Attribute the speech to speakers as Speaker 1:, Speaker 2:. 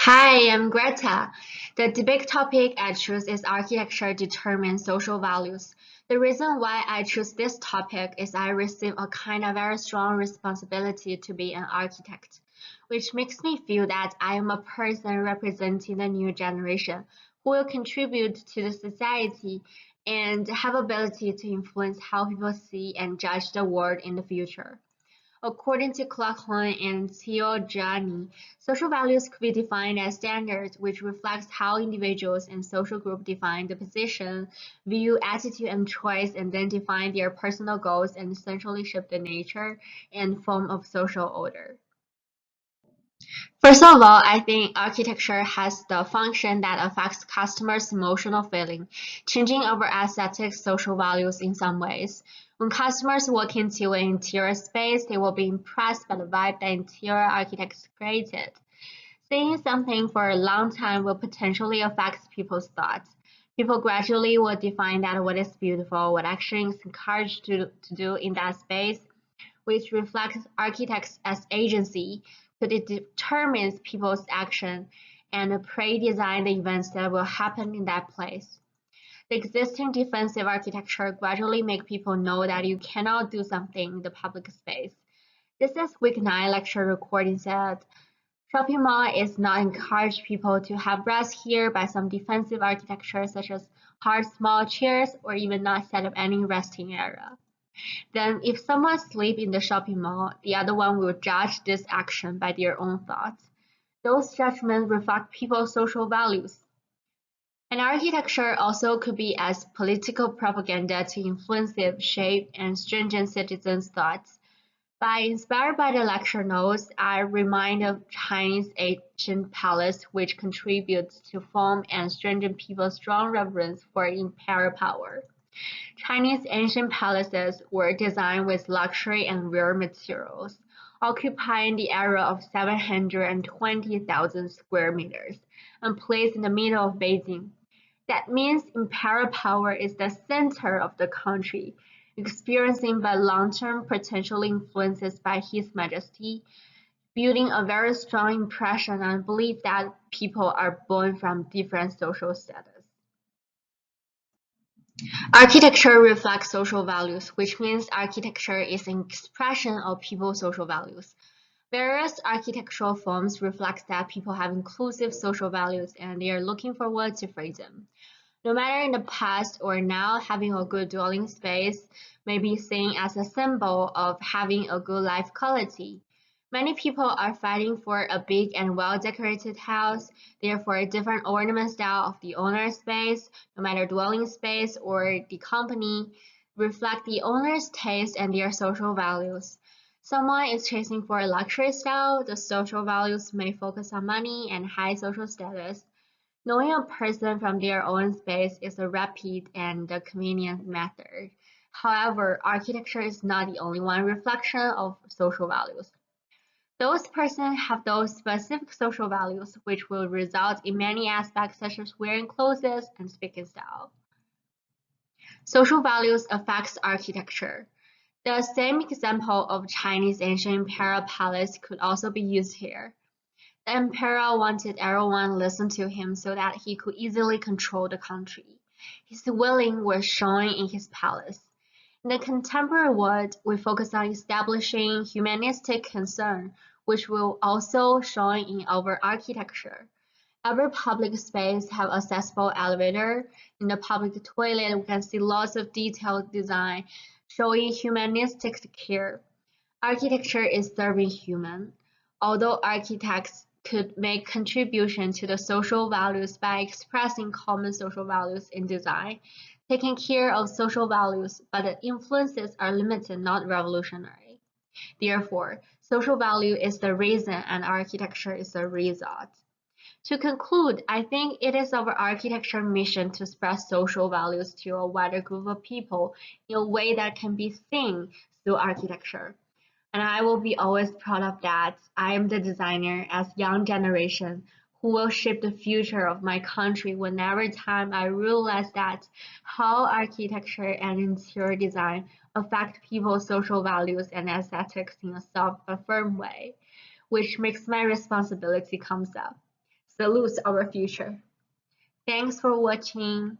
Speaker 1: Hi, I'm Greta. The debate topic I choose is architecture determines social values. The reason why I choose this topic is I receive a kind of very strong responsibility to be an architect, which makes me feel that I am a person representing the new generation who will contribute to the society and have ability to influence how people see and judge the world in the future. According to Clarkson and Gianni, social values could be defined as standards which reflects how individuals and social groups define the position, view, attitude, and choice, and then define their personal goals and essentially shape the nature and form of social order. First of all, I think architecture has the function that affects customers' emotional feeling, changing our aesthetic social values in some ways. When customers walk into an interior space, they will be impressed by the vibe the interior architects created. Seeing something for a long time will potentially affect people's thoughts. People gradually will define that what is beautiful, what action is encouraged to do in that space, which reflects architects as agency, but it determines people's action and pre-design the events that will happen in that place. The existing defensive architecture gradually make people know that you cannot do something in the public space. This is week 9 lecture recording said. Shopping mall is not encourage people to have rest here by some defensive architecture such as hard small chairs or even not set up any resting area. Then if someone sleep in the shopping mall, the other one will judge this action by their own thoughts. Those judgments reflect people's social values. And architecture also could be as political propaganda to influence, shape, and strengthen citizens' thoughts. Inspired by the lecture notes, I remind of Chinese ancient palace which contributes to form and strengthen people's strong reverence for imperial power. Chinese ancient palaces were designed with luxury and rare materials, occupying the area of 720,000 square meters and placed in the middle of Beijing. That means imperial power is the center of the country, experiencing by long-term potential influences by His Majesty, building a very strong impression and belief that people are born from different social status. Architecture reflects social values, which means architecture is an expression of people's social values. Various architectural forms reflect that people have inclusive social values and they are looking forward to freedom. No matter in the past or now, having a good dwelling space may be seen as a symbol of having a good life quality. Many people are fighting for a big and well-decorated house, therefore different ornament style of the owner's space, no matter dwelling space or the company, reflect the owner's taste and their social values. Someone is chasing for a luxury style, the social values may focus on money and high social status. Knowing a person from their own space is a rapid and a convenient method. However, architecture is not the only one reflection of social values. Those persons have those specific social values which will result in many aspects such as wearing clothes and speaking style. Social values affects architecture. The same example of Chinese ancient imperial palace could also be used here. The emperor wanted everyone to listen to him so that he could easily control the country. His willing was showing in his palace. In the contemporary world, we focus on establishing humanistic concern, which will also showing in our architecture. Every public space have accessible elevator. In the public toilet, we can see lots of detailed design showing humanistic care. Architecture is serving human. Although architects could make contribution to the social values by expressing common social values in design, taking care of social values, but the influences are limited, not revolutionary. Therefore, social value is the reason and architecture is the result. To conclude, I think it is our architecture mission to spread social values to a wider group of people in a way that can be seen through architecture. And I will be always proud of that. I am the designer as young generation who will shape the future of my country whenever time I realize that how architecture and interior design affect people's social values and aesthetics in a self-affirmed way, which makes my responsibility comes up. salutes our future. Thanks for watching.